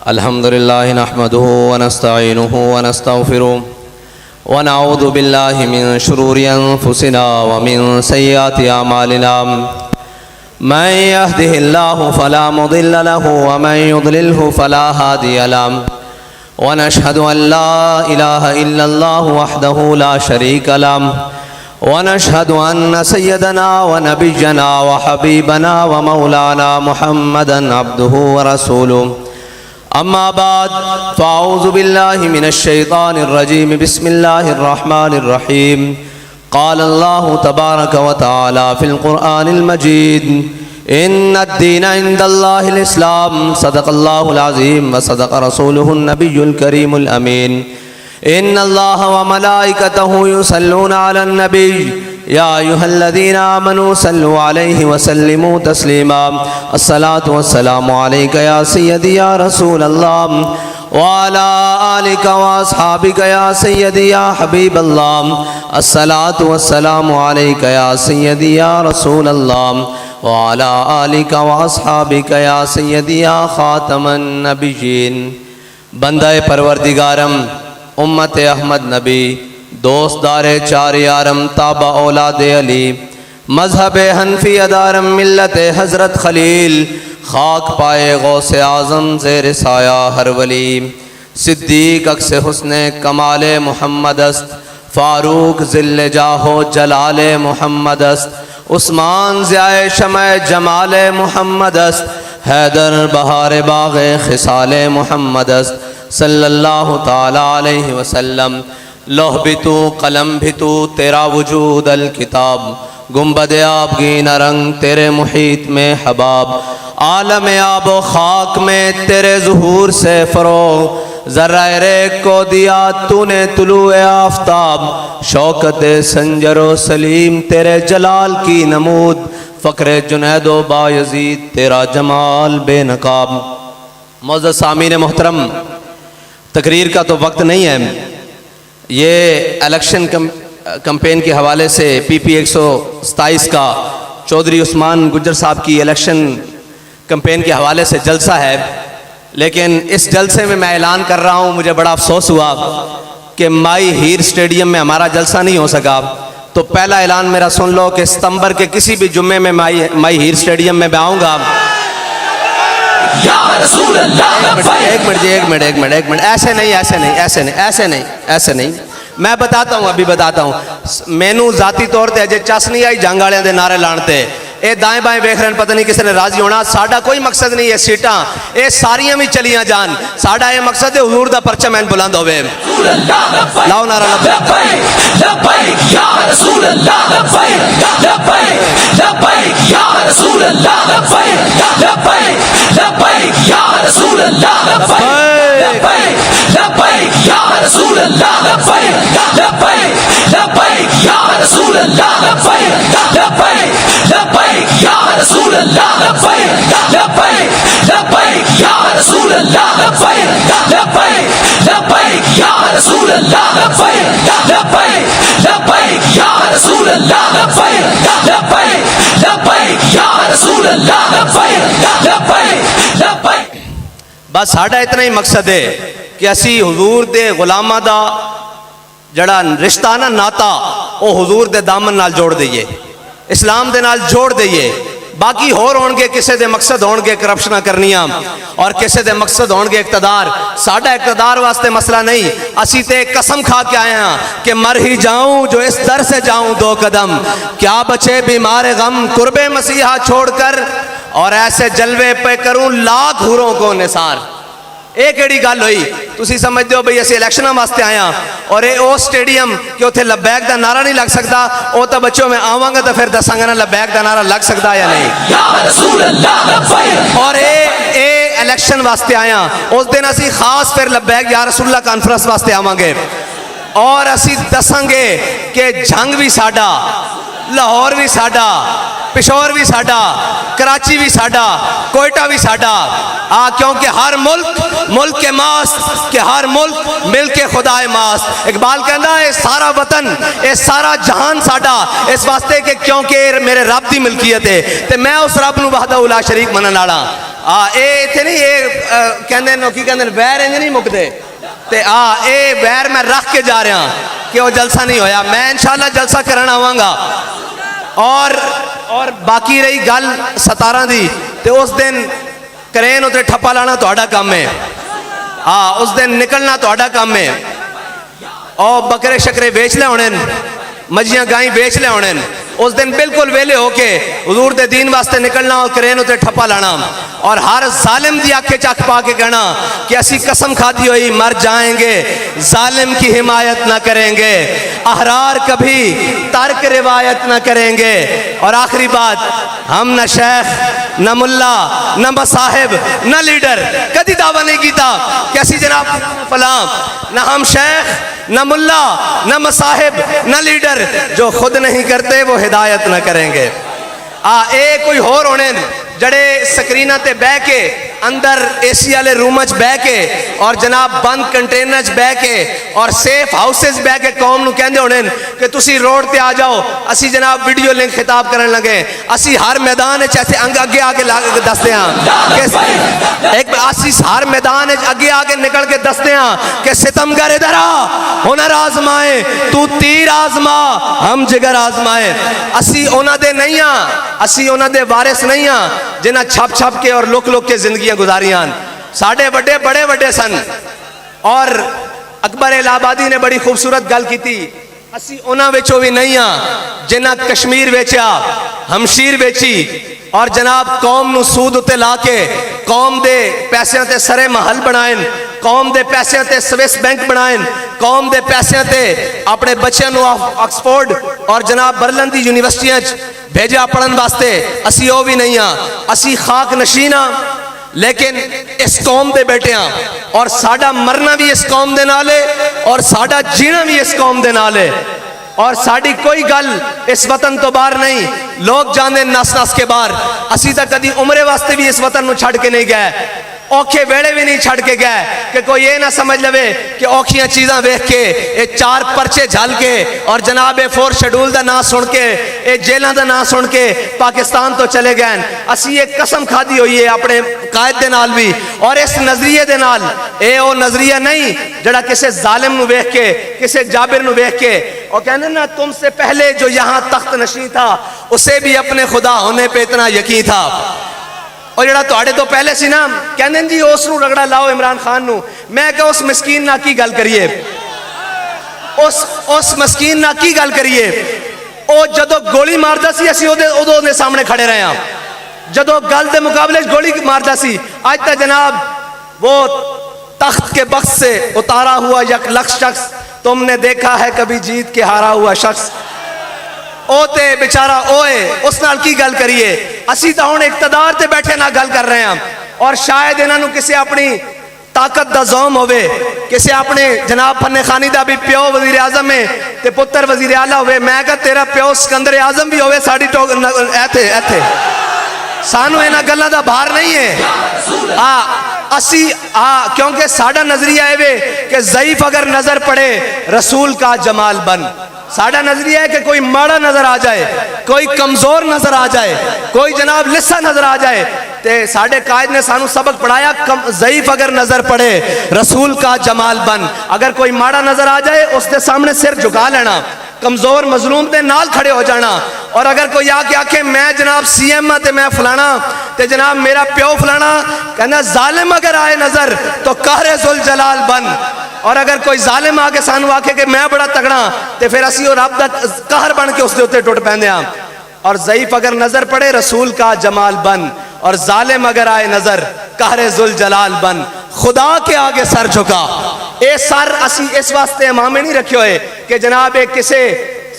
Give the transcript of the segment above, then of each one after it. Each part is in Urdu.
الحمدللہ نحمده ونستعینه ونستغفره ونعوذ باللہ من شرور انفسنا ومن سیئات اعمالنا من يهده الله فلا مضل له ومن يضلله فلا هادي له ونشهد ان لا اله الا الله وحده لا شريك له ونشهد ان سيدنا ونبينا وحبيبنا ومولانا محمدا عبده ورسوله اما بعد فاعوذ بالله من الشيطان الرجيم بسم الله الرحمن الرحيم قال الله تبارك وتعالى في القرآن المجيد ان الدين عند الله الاسلام صدق الله العظيم وصدق رسوله النبي الكريم الامين ان الله وملائكته يصلون على النبي يا ايها الذين امنوا صلوا عليه وسلموا تسليما الصلاة والسلام عليك يا سيدي يا رسول الله وعلى آلك وأصحابك يا سيدي يا حبيب الله الصلاة والسلام عليك يا سيدي يا رسول الله وعلى آلك وأصحابك يا سيدي يا خاتم النبيين بندہ پروردگارم امت احمد نبی دوست دار چار یارم تابع اولاد علی مذہب حنفی ادارم ملت حضرت خلیل خاک پائے غوث اعظم زیر سایہ ہر ولی صدیق اکس حسن کمال محمد است فاروق ذل جاہ جلال محمد است عثمان ضیاء شمع جمال محمد است حیدر بہار باغ خصال محمد است صلی اللہ تعالی علیہ وسلم لوح بھی تو قلم بھی تو تیرا وجود الکتاب گنبد آبگین رنگ تیرے محیط میں حباب عالم آب و خاک میں تیرے ظہور سے فروغ ذرہ ریگ کو دیا تو نے طلوع آفتاب شوکت سنجر و سلیم تیرے جلال کی نمود فقر جنید و بایزید تیرا جمال بے نقاب معزز سامعین محترم تقریر کا تو وقت نہیں ہے یہ الیکشن کمپین کے حوالے سے پی پی 127 کا چودھری عثمان گجر صاحب کی الیکشن کمپین کے حوالے سے جلسہ ہے لیکن اس جلسے میں اعلان کر رہا ہوں مجھے بڑا افسوس ہوا کہ مائی ہیر اسٹیڈیم میں ہمارا جلسہ نہیں ہو سکا تو پہلا اعلان میرا سن لو کہ ستمبر کے کسی بھی جمعے میں مائی ہیر اسٹیڈیم میں آؤں گا ایک منٹ ایسے نہیں میں بتاتا ہوں ابھی بتاتا ہوں مینو ذاتی طور تے اجے چس نہیں آئی جنگ والے دے نعرے لانتے اے دائیں بائیں ویکھ رہے پتہ نہیں کسی نے راضی ہونا ساڈا کوئی مقصد نہیں ہے سیٹاں اے ساریاں بھی چلیاں جان ساڈا یہ مقصد ہے حضور دا پرچم این بلند ہوے لاؤ نعرہ لبیک لبیک یا رسول اللہ لبیک لبیک لبیک یا رسول اللہ لبیک لبیک لبیک یا رسول اللہ لبیک لبیک یا رسول اللہ لبیک لبیک لبیک یا رسول اللہ لبیک لبیک لبیک یا رسول اللہ لبیک لبیک لبیک یا رسول اللہ لبیک لبیک لبیک یا رسول اللہ لبیک لبیک لبیک یا رسول اللہ لبیک لبیک لبیک یا رسول اللہ لبیک لبیک لبیک بس ساڈا اتنا ہی مقصد ہے کہ اسی حضور دے غلاماں دا جڑا رشتہ نا ناتا او حضور دے دامن نال جوڑ دئیے اسلام دے نال جوڑ دئیے باقی ہور ہون گے کسے دے مقصد ہون گے کرپشنہ کرنیاں اور کسے دے مقصد ہون گے اقتدار ساڈا اقتدار واسطے مسئلہ نہیں اسی تے قسم کھا کے آئے ہیں کہ مر ہی جاؤں جو اس در سے جاؤں دو قدم کیا بچے بیمار غم قرب مسیحا چھوڑ کر اور ایسے جلوے پہ کروں لاکھ حوروں کو نثار ایک ایڑی گل ہوئی تسی سمجھتے ہو بھئی اسی الیکشنہ واسطے آیا اور اے او سٹیڈیم کہ اتھے لبیک دا نعرہ نہیں لگ سکتا او تا بچوں میں آواں گا تو پھر دساں گا نا لبیک دا نعرہ لگ سکتا یا نہیں یا رسول اللہ اور اے الیکشن واسطے آیا اس دن اسی خاص پھر لبیک یا رسول اللہ کانفرنس واسطے آواں گے اور اسی دساں گے کہ جنگ بھی ساڈا لاہور بھی ساڈا پشور بھی ساڈا کراچی بھی ساڈا کوئٹہ بھی ساڈا کیونکہ ہر ملک کے ماست کہ ہر ملک مل کے خدا ماست اقبال کہندا ہے سارا وطن اے سارا جہان ساڈا اس واسطے کہ کیونکہ میرے رب دی ملکیت ہے تے میں اس رب نو وحدہ لا شریک منن والا اے اتنے نہیں کہ ویر انج نہیں مکتے تے اے ویر میں رکھ کے جا رہا کہ وہ جلسہ نہیں ہویا. میں انشاءاللہ جلسہ کرنا آواں گا. اور باقی رہی گل 17 دی تے اس دن کرین اتنے ٹھپا لانا تہاڈا کام ہے. اس دن نکلنا تہاڈا کام ہے. اور بکرے شکرے بیچ لے ہونے, مجھیاں گائیں بیچ لے ہونے. اس دن بالکل ویلے ہو کے حضور دے دین واسطے نکلنا اور کرین اتنے ٹھپا لانا. اور ہر ظالم دی آنکھیں چکھ پا کے کہنا کہ اسی قسم کھادی ہوئی مر جائیں گے, ظالم کی حمایت نہ کریں گے, احرار کبھی ترک روایت نہ کریں گے. اور آخری بات, ہم نہ شیخ نہ ملا نہ مصاحب نہ لیڈر کدی دعویٰ نہیں کیتا کہ اسی جناب فلاں, نہ ہم شیخ نہ ملا نہ مصاحب نہ لیڈر. جو خود نہیں کرتے وہ ہدایت نہ کریں گے. اے کوئی ہور ہونے جڑے سکرینہ تے بہ کے اندر اے سی والے رومچ بہ کے اور جناب بند کنٹینرز بہ کے اور سیف ہاؤسز بہ کے قوم نو کہندے ہونے کہ تسی روڈ تے آ جاؤ, اسی جناب ویڈیو لنک خطاب کرن لگے, اسی ہر میدان ایسے اگے آگے دستے ہیں ایک اسی ہر میدان اگے آگے نکل کے دستے ہیں کہ ستمگر ادھر آ, ہنر آزمائے تو تیر آزما ہم جگر آزمائے. اسی اونا دے نہیں ہاں, اسی اونا دے وارث نہیں ہاں جنہ چھپ چھپ کے اور لک لک کے زندگیاں گزاریاں. ساڑھے بڑے بڑے بڑے سن. اور اکبر الہ آبادی نے بڑی خوبصورت گل کی تھی, اسی انہاں وچوں بھی نہیں ہاں جنہ کشمیر ویچیا, ہمشیر ویچی اور جناب قوم نو سود اتے لا کے قوم دے پیسے تے سرے محل بنائیں, قوم دے پیسے تے سویس بینک بنائیں, قوم دے پیسے تے اپنے بچے نو آکسفورڈ اور جناب برلن دی یونیورسٹیاں بھیجا پڑھن واسطے. اسی او بھی نہیں ہاں, اسی خاک نشین ہاں لیکن اس قوم دے بیٹے ہاں. اور ساڈا مرنا بھی اس قوم دے نالے اور ساڈا جینا بھی اس قوم دے نالے. اور ساڑی کوئی گل اس وطن تو باہر نہیں. لوگ جانے نس نس کے باہر, اسی تا کدی عمرے واسطے بھی اس وطن نو چھڑ کے نہیں گئے, اوکھے ویڑے بھی نہیں چھڑ کے گئے کہ کوئی یہ نہ سمجھ لوے کہ اوکھیاں چیزاں ویکھ کے اے 4 پرچے جھل کے اور جناب 4 شیڈول دا نام سن کے اے جیلوں دا نام سن کے پاکستان تو چلے گئے. اسی ایک قسم کھادی ہوئی ہے اپنے قائد دے نال بھی اور اس نظریے دے نال. اے او نظریہ نہیں جڑا کسے ظالم نو ویکھ کے کسے جابر نو ویکھ کے اور کہنے نا تم سے پہلے جو یہاں تخت نشین تھا اسے بھی اپنے خدا ہونے پہ اتنا یقین تھا. اور جڑا تواڈے تو پہلے سی نا کہندے جی اس نو رگڑا لاؤ عمران خان نو, میں کہ اس مسکین نہ کی گل کریے, اس مسکین نہ کی گل کریے. او جدو گولی ماردا سی اسی اودوں دے سامنے کھڑے رہے ہاں, جدو گل دے مقابلے گولی ماردا سی. آج تا جناب وہ تخت کے بخت سے اتارا ہوا 1 لاکھ شخص تم نے دیکھا ہے کبھی جیت کے ہارا ہوا شخص, او تے بیچارہ اوئے اس نال کی گل کریے. اسی تا ہن اقتدار تے بیٹھے نہ گل کر رہے ہیں اور شاید انہاں نو کسے اپنی طاقت دا زوم ہوئے, کسے اپنے جناب فن خانی دا بھی پیو وزیر اعظم ہے تے پتر وزیر اعلیٰ ہوئے. میں کہا تیرا پیو سکندر اعظم بھی ہوئے ساڑی ایتھے سانو اینا گلہ دا بھار نہیں ہے. اسی کیونکہ ساڑا نظریہ ہے کہ ضعیف اگر نظر پڑے رسول کا جمال بن. ساڑا نظریہ ہے کہ کوئی ماڑا نظر آ جائے, کوئی کمزور نظر آ جائے, کوئی جناب لسا نظر آ جائے تے ساڑے قائد نے سانو سبق پڑھایا ضعیف اگر نظر پڑے رسول کا جمال بن. اگر کوئی ماڑا نظر آ جائے اس دے سامنے سر جھکا لینا, کمزور مظلوم دے نال کھڑے ہو جانا. اور اگر کوئی آ کے آکھے میں جناب سی ایم تے میں فلانا تے جناب میرا پیو فلانا, کہنا ظالم اگر آئے نظر تو قہر ذوالجلال بن. اور اگر کوئی ظالم آ کے سانو آکھے کہ میں بڑا تگڑا تے پھر اسی اور رب دا قہر بن کے اس دے اوتے ٹوٹ پیندے ہاں. اور ضعیف اگر نظر پڑے رسول کا جمال بن, اور ظالم اگر آئے نظر قہر ذوالجلال بن. خدا کے آگے سر جھکا. اے سر اسی اس واسطے امامے نہیں رکھے ہوئے کہ جناب ایک کسے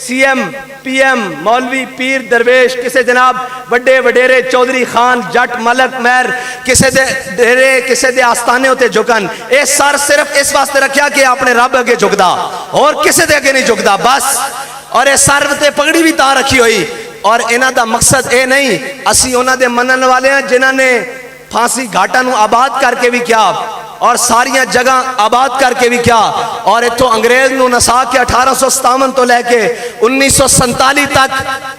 سی ایم پی ایم مولوی پیر درویش کسے جناب وڈے وڈیرے چودھری خان جٹ ملک مہر کسے دے ڈیرے کسے دے آستانے ہوتے جھکن. اے سر صرف اس واسطے رکھیا کہ اپنے رب اگے جھکدا اور کسے دے اگے نہیں جھکدا بس. اور اے سر تے پگڑی بھی تا رکھی ہوئی. اور انہاں دا مقصد اے نہیں, اسی انہاں دے منن والے ہیں جنہاں نے پھانسی گھاٹا نو آباد کر کے بھی کیا اور ساریاں جگہ آباد کر کے بھی کیا, اور اتھو انگریز نو نسا کے 1857 تو لے کے 1947 تک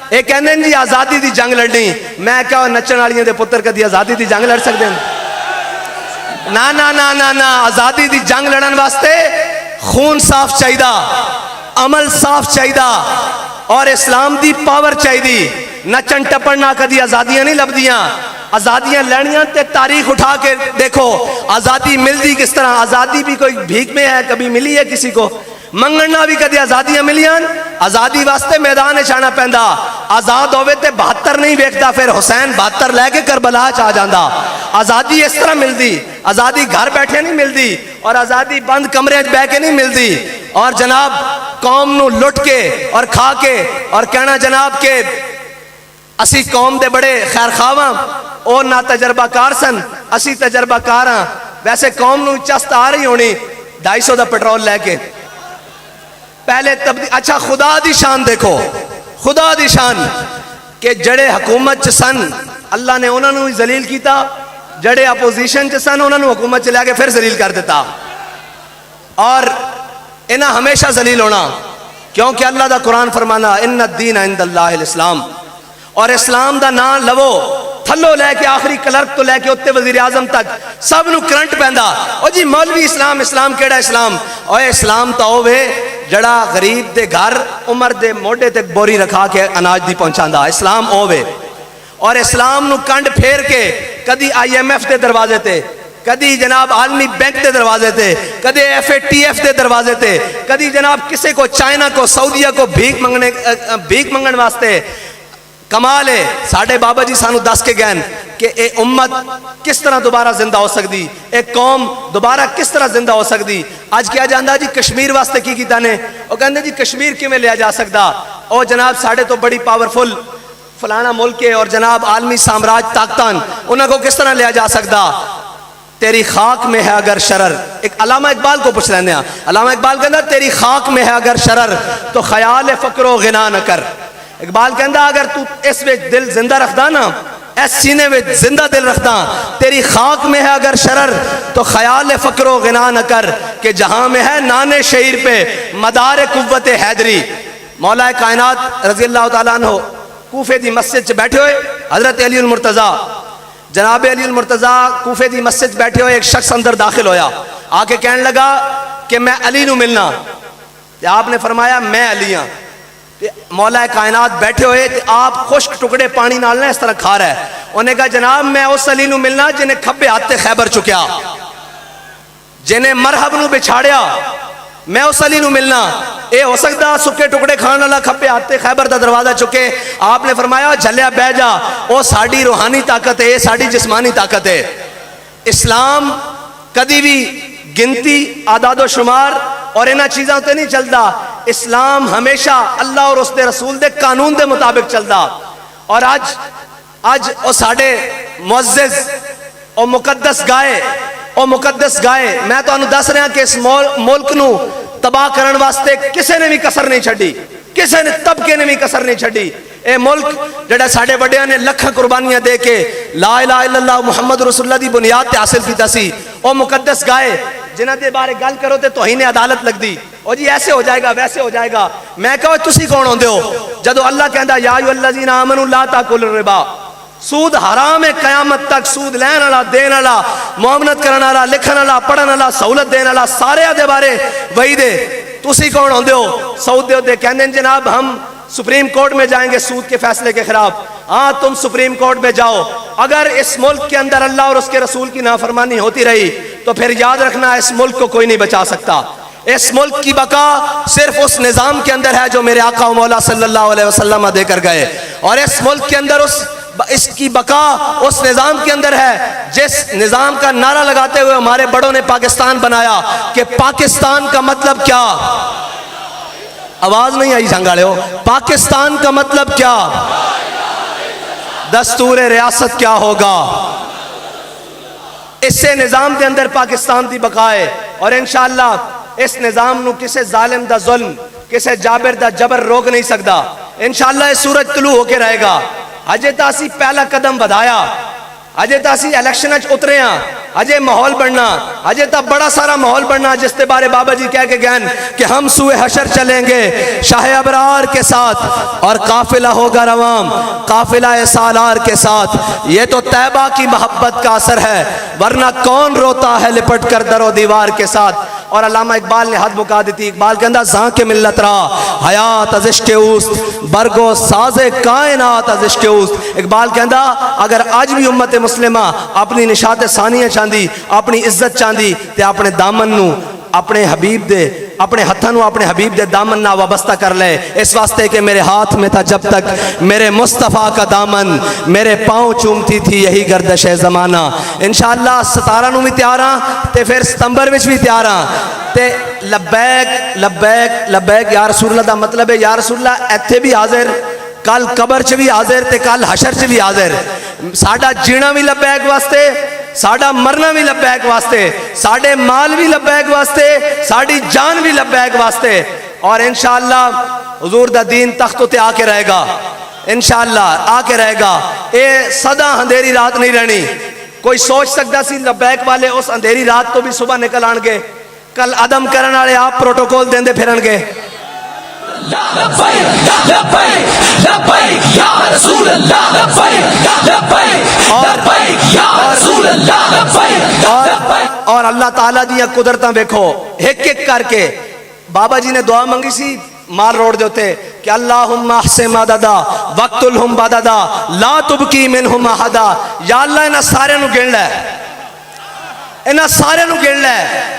ایک کہنے جی آزادی دی جنگ لڑنی. میں کہا نچن والیاں دے پتر کدی آزادی دی جنگ لڑ سکتے ہیں؟ نا نا نا نا نا آزادی دی جنگ لڑن واسطے خون صاف چاہیدا، عمل صاف چاہیدا اور اسلام دی پاور چاہیدی. نچن ٹپن نہ کدی آزادیاں نہیں لبدیاں. آزادیاں لڑیاں تے تاریخ اٹھا کے دیکھو آزادی ملدی کس طرح. آزادی بھی کوئی بھیک میں ہے، کبھی ملی ہے کسی کو؟ منگنا بھی کدی آزادیاں ملیاں. آزادی واسطے میدان چھانا پیندا. آزاد ہوئے تے 72 نہیں ویکھدا، پھر حسین 72 لے کے کربلا چ آ جاندا. آزادی اس طرح ملدی. آزادی گھر بیٹھے نہیں ملدی، اور آزادی بند کمرے بہ کے نہیں ملدی. اور جناب قوم نو لٹ کے اور کھا کے اور کہنا جناب کہ اسی قوم دے بڑے خیر خواہاں، اور نہ تجربہ کار سن، اسی تجربہ کار ہاں. ویسے قوم نو چست آ رہی ہونی 250 دا پٹرول لے کے پہلے اچھا خدا دی شان دیکھو، خدا دی شان کہ جڑے حکومت چ سن اللہ نے انہوں نے ذلیل کیتا، جڑے اپوزیشن چ سن انہوں نے حکومت چ لے کے پھر ذلیل کر دیتا. اور انہاں ہمیشہ ذلیل ہونا، کیونکہ اللہ دا قرآن فرمانا ان الدین عند اللہ الاسلام. اور اسلام دا نام لو تھلو لے کے آخری کلرک تو لے کے اتنے وزیر اعظم تک سب نو کرنٹ پیندا. او جی مولوی اسلام، اسلام کیڑا اسلام؟ اوے اسلام تا ہووے جڑا غریب دے گھر عمر دے موڈے تے بوری رکھا کے اناج دی پہنچاندا. اسلام ہووے. اور اسلام نو کنڈ پھیر کے کدی IMF دے دروازے تے، کدی جناب عالمی بینک دے دروازے تے، کدی FATF دے دروازے تے، کدی جناب کسے کو چائنا کو سعودیہ کو بھیک منگن واسطے. کمال ہے ساڑھے بابا جی سانو دس کے گئن کہ اے امت کس طرح دوبارہ زندہ ہو سکتی، ایک قوم دوبارہ کس طرح زندہ ہو سکتی. آج کیا جاندہ جی کشمیر واسطے کی کیتا نے؟ وہ کہندے جی کشمیر کی میں لیا جا سکتا. او جناب ساڑھے تو بڑی پاورفل فلانا ملک ہے اور جناب عالمی سامراج طاقتان، انہوں کو کس طرح لیا جا سکتا؟ تیری خاک میں ہے اگر شرر. ایک علامہ اقبال کو پوچھ لینے ہیں. علامہ اقبال کہندہ تیری خاک میں ہے اگر شرر تو خیال فقر و غنا نہ کر. اقبال کہندہ اگر تو اس وچ دل زندہ رکھدا نا، اس سینے وچ زندہ دل رکھدا، تیری خاک میں ہے اگر شرر تو خیال فقر و غنا نہ کر کہ جہاں میں ہے نانے شعیر پہ مدار قوت حیدری. مولا کائنات رضی اللہ تعالیٰ عنہ کوفے دی مسجد چ بیٹھے ہوئے، حضرت علی المرتضیٰ جناب علی المرتضیٰ کوفے دی مسجد بیٹھے ہوئے، ایک شخص اندر داخل ہویا آ کے کہنے لگا کہ میں علی نو ملنا. آپ نے فرمایا میں علی ہاں. مولا کائنات بیٹھے ہوئے آپ خشک ٹکڑے پانی نالنا اس طرح کھا رہا ہے. انہیں کہا جناب میں اس علی نو ملنا جنہیں کھبے ہاتھ خیبر چکیا، جنہیں مرحب نو بچھاڑیا. میں اس علی نو ملنا. اے ہو سکتا سکے ٹکڑے کھانا لا کھبے ہاتھ خیبر دا دروازہ چکے؟ آپ نے فرمایا جھلیا بہ جا، او ساڑی روحانی طاقت ہے، ساڑی جسمانی طاقت ہے. اسلام کدی بھی گنتی اعداد و شمار اور انہاں چیزاں تے نہیں چلتا. اسلام ہمیشہ اللہ اور اس دے رسول دے قانون دے مطابق چلتا. اور آج او ساڑے معزز او مقدس گائے میں تو انہوں دس رہا کہ اس ملک نو تباہ کرن واسطے کسے نے بھی کسر نہیں چھڑی، کسے نے طبقے نے بھی کسر نہیں چھڑی. اے ملک جڑا ساڑے بڑیاں نے لکھاں قربانیاں دے کے لا الہ الا اللہ محمد رسول اللہ دی بنیاد تے حاصل کیتا سی. او مقدس گائے جنہ دے بارے گل کرو تے توہین عدالت لگ دی. او جی ایسے ہو جائے گا ویسے ہو جائے گا. میں کہو تسی کون ہوندے ہو جدو اللہ کہندا یا ایھا الذین آمنوا لا تاکلوا الربا، سود حرام ہے قیامت تک. سود لین والا، دین والا، معاملت کرن والا، لکھن والا، پڑھن والا، سہولت دین والا، سارے دے بارے وعید ہے. تسی کون ہوندے ہو؟ سعود دے کہندے جناب ہم سپریم کورٹ میں جائیں گے سود کے فیصلے کے خلاف. ہاں تم سپریم کورٹ میں جاؤ. اگر اس ملک کے اندر اللہ اور اس کے رسول کی نافرمانی ہوتی رہی تو پھر یاد رکھنا اس ملک کو کوئی نہیں بچا سکتا. اس ملک کی بقا صرف اس نظام کے اندر ہے جو میرے آقا و مولا صلی اللہ علیہ وسلم دے کر گئے. اور اس ملک کے اندر اس کی بقا اس نظام کے اندر ہے جس نظام کا نعرہ لگاتے ہوئے ہمارے بڑوں نے پاکستان بنایا کہ پاکستان کا مطلب کیا؟ آواز نہیں آئی جھنگاڑے ہو. پاکستان کا مطلب کیا؟ دستور ریاست کیا ہوگا؟ اس سے نظام کے اندر پاکستان دی بقا ہے. اور انشاءاللہ اس نظام نو کسے ظالم دا ظلم، کسے جابر دا جبر روک نہیں سکتا. انشاءاللہ یہ سورج طلوع ہو کے رہے گا. اجے تاسی پہلا قدم بدھایا، اجے تاسی الیکشن اچ اترے ہاں. اجے ماحول بننا اجے تب بڑا سارا ماحول بننا جس کے بارے بابا جی کہہ کے گئے کہ ہم سوئے حشر چلیں گے شاہ ابرار کے ساتھ اور قافلہ ہوگا روام قافلہ سالار کے ساتھ. یہ تو طیبہ کی محبت کا اثر ہے ورنہ کون روتا ہے لپٹ کر در و دیوار کے ساتھ. اور علامہ اقبال نے حد مکا دیتی. اقبال کہندا زاں کے ملت را حیات از عشق اوست برگو ساز کائنات از عشق اوست. اقبال کہندا اگر آج بھی امت مسلمہ اپنی نشاط ثانیہ چاندی اپنی عزت چاندی تے اپنے دامن نو اپنے حبیب دے اپنے ہتھاں نو اپنے حبیب دے دامن نہ وابستہ کر لے. اس واسطے کہ میرے ہاتھ میں تھا جب تک میرے مصطفیٰ کا دامن میرے پاؤں چومتی تھی یہی گردش زمانہ. انشاءاللہ 17 نو بھی تیار ہاں تے پھر ستمبر وچ بھی تیار ہاں تے لبیک لبیک لبیک یا رسول اللہ دا مطلب ہے یا رسول اللہ ایتھے بھی حاضر کل قبر چ بھی حاضر تے کل حشر چ بھی حاضر. ساڈا جینا بھی لبیک واسطے ساڈا مرنا بھی لبیک واسطے ساڈے مال بھی لبیک واسطے ساڈی جان بھی لبیک واسطے. اور انشاءاللہ حضور دا دین تختوں تے آ کے رہے گا انشاءاللہ آ کے رہے گا. اے سدا اندھیری رات نہیں رہنی. کوئی سوچ سکتا سی لبیک والے اس اندھیری رات تو بھی صبح نکل آن گے کل عدم کرن والے آپ پروٹوکول دیندے پھرن گے. اور اللہ تعالیٰ دیا قدرتاں دیکھو ایک ایک کر کے. بابا جی نے دعا منگی سی مال روڑ دیتے کہ اللہم احسن مددا وقتلہم بددا لا تبکی منہم احدا. یا اللہ انہاں سارے نو گن لے انہاں سارے نو گن لے.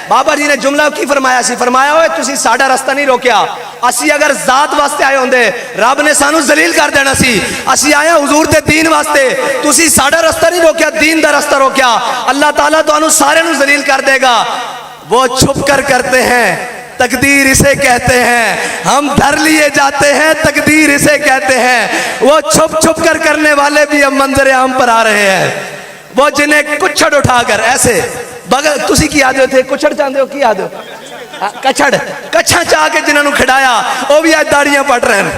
بابا جی نے جملہ کی فرمایا سی فرمایا ہوئے تسی ساڑا رستہ نہیں روکیا. اسی اگر ذات واسطے آئے ہوندے رب نے سانو ذلیل کر دینا سی. اسی آئے حضور دے دین واسطے تسی ساڑا رستہ نہیں روکیا دین دا رستہ روکیا. اللہ تعالیٰ تو انہوں سارے نو ذلیل کر دے گا. وہ چھپ کر کرتے ہیں تقدیر اسے کہتے ہیں ہم دھر لیے جاتے ہیں تقدیر اسے کہتے ہیں. وہ چھپ چھپ کر کرنے والے بھی اب منظر عام پر آ رہے ہیں. وہ جنہیں کچھڑ اٹھا کر ایسے بغل تسی کی آدھے تھے کچھڑ چاندے ہو کی آدھے کچھڑ کچھا چاہ کے جنہوں نے کھڑایا وہ بھی آج داڑیاں پڑھ رہے ہیں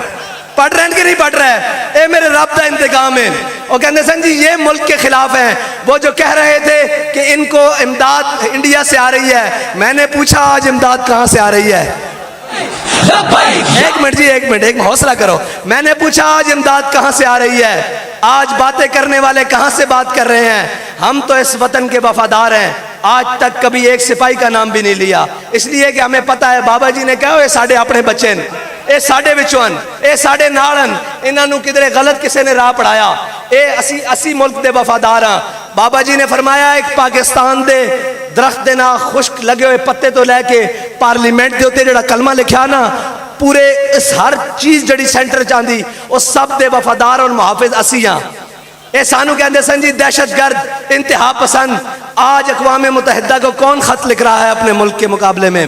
کہ نہیں پڑھ رہے. اے میرے رب دا انتقام ہے. وہ کہتے ہیں جی یہ ملک کے خلاف ہیں. وہ جو کہہ رہے تھے کہ ان کو امداد انڈیا سے آ رہی ہے میں نے پوچھا آج امداد کہاں سے آ رہی ہے. ایک منٹ جی ایک منٹ ایک حوصلہ کرو. میں نے پوچھا آج امداد کہاں سے آ رہی ہے. آج باتیں کرنے والے کہاں سے بات کر رہے ہیں. ہم تو اس وطن کے وفادار ہیں. آج تک کبھی ایک سپاہی کا نام بھی نہیں لیا اس لیے کہ ہمیں پتہ ہے بابا جی نے کہا یہ ساڑھے اپنے بچے ہیں اے ساڑھے بچوان اے ساڑھے ناڑن انہاں نو کدھرے غلط کسے نے راہ پڑھایا. اے اسی ملک دے وفادار ہیں. بابا جی نے فرمایا ایک پاکستان دے درخت دے نا خشک لگے ہوئے پتے تو لے کے پارلیمنٹ دے ہوتے جڑا کلمہ لکھیا نا پورے اس ہر چیز جڑی سینٹر چاندی اس سب دے وفادار اور محافظ اسی ہیں. اے سانو کہندے سن جی دہشت گرد انتہا پسند. آج اقوام متحدہ کو کون خط لکھ رہا ہے اپنے ملک کے مقابلے میں.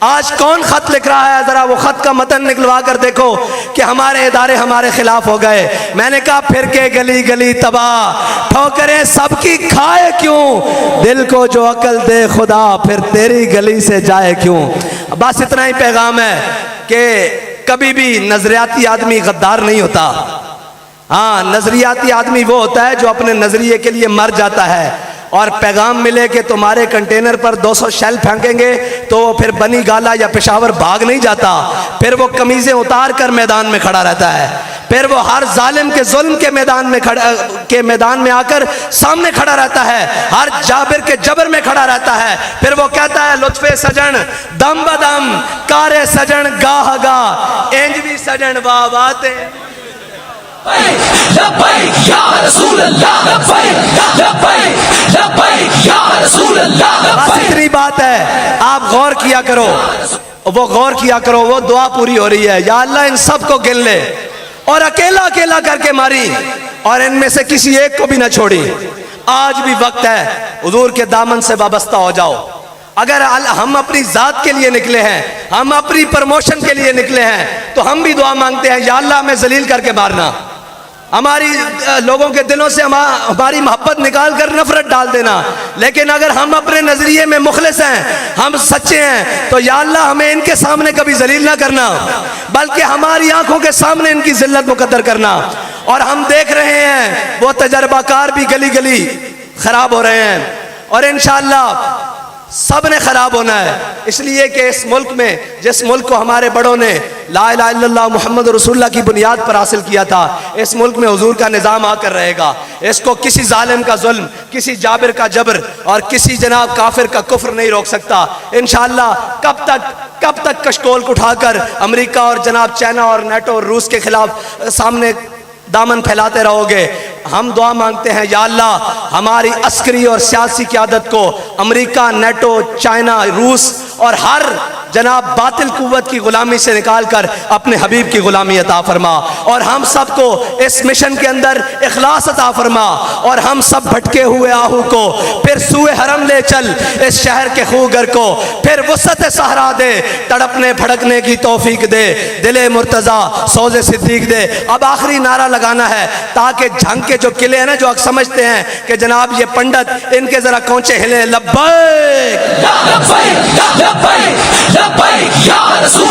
آج کون خط لکھ رہا ہے ذرا وہ خط کا متن نکلوا کر دیکھو کہ ہمارے ادارے ہمارے خلاف ہو گئے. میں نے کہا پھر کے گلی گلی تباہ ٹھوکریں سب کی کھائے کیوں دل کو جو عقل دے خدا پھر تیری گلی سے جائے کیوں. بس اتنا ہی پیغام ہے کہ کبھی بھی نظریاتی آدمی غدار نہیں ہوتا. ہاں نظریاتی آدمی وہ ہوتا ہے جو اپنے نظریے کے لیے مر جاتا ہے. اور پیغام ملے کہ تمہارے کنٹینر پر 200 شیل پھینکیں گے تو پھر بنی گالا یا پشاور بھاگ نہیں جاتا. پھر وہ قمیضیں اتار کر میدان میں کھڑا رہتا ہے. پھر وہ ہر ظالم کے ظلم کے میدان میں آ کر سامنے کھڑا رہتا ہے. ہر جابر کے جبر میں کھڑا رہتا ہے. پھر وہ کہتا ہے لطف سجن دم بدم کارے سجن گاہ گاہ اینج بھی سجن واہ واتے. لبیک یا رسول اللہ لبیک لبیک لبیک یا رسول اللہ. بس اتنی بات ہے آپ غور کیا کرو وہ غور کیا کرو وہ دعا پوری ہو رہی ہے. یا اللہ ان سب کو گن لے اور اکیلا اکیلا کر کے ماری اور ان میں سے کسی ایک کو بھی نہ چھوڑی. آج بھی وقت ہے حضور کے دامن سے وابستہ ہو جاؤ. اگر ہم اپنی ذات کے لیے نکلے ہیں ہم اپنی پروموشن کے لیے نکلے ہیں تو ہم بھی دعا مانگتے ہیں یا اللہ ہمیں ذلیل کر کے مارنا. ہماری لوگوں کے دلوں سے ہماری محبت نکال کر نفرت ڈال دینا. لیکن اگر ہم اپنے نظریے میں مخلص ہیں ہم سچے ہیں تو یا اللہ ہمیں ان کے سامنے کبھی ذلیل نہ کرنا بلکہ ہماری آنکھوں کے سامنے ان کی ذلت مقدر کرنا. اور ہم دیکھ رہے ہیں وہ تجربہ کار بھی گلی گلی خراب ہو رہے ہیں اور انشاءاللہ سب نے خراب ہونا ہے، اس لیے کہ اس ملک میں جس ملک کو ہمارے بڑوں نے لا الہ الا اللہ محمد رسول اللہ کی بنیاد پر حاصل کیا تھا، اس ملک میں حضور کا نظام آ کر رہے گا۔ اس کو کسی ظالم کا ظلم، کسی جابر کا جبر اور کسی جناب کافر کا کفر نہیں روک سکتا۔ انشاءاللہ کب تک کشکول اٹھا کر امریکہ اور جناب چائنا اور نیٹو اور روس کے خلاف سامنے دامن پھیلاتے رہو گے؟ ہم دعا مانگتے ہیں یا اللہ ہماری عسکری اور سیاسی قیادت کو امریکہ، نیٹو، چائنا، روس اور ہر جناب باطل قوت کی غلامی سے نکال کر اپنے حبیب کی غلامی عطا فرما، اور ہم سب کو اس مشن کے اندر اخلاص عطا فرما، اور ہم سب بھٹکے ہوئے آہو کو پھر سوئے حرم لے چل، اس شہر کے خوگر کو پھر وسعت صحرا دے، تڑپنے بھڑکنے کی توفیق دے، دل مرتضیٰ سوز صدیق دے۔ اب آخری نعرہ لگانا ہے تاکہ جھنگ کے جو قلعے ہیں نا، جو سمجھتے ہیں کہ جناب یہ پنڈت، ان کے ذرا کونچے ہلیں۔ لبیک لبیک لبیک لبیک یا رسول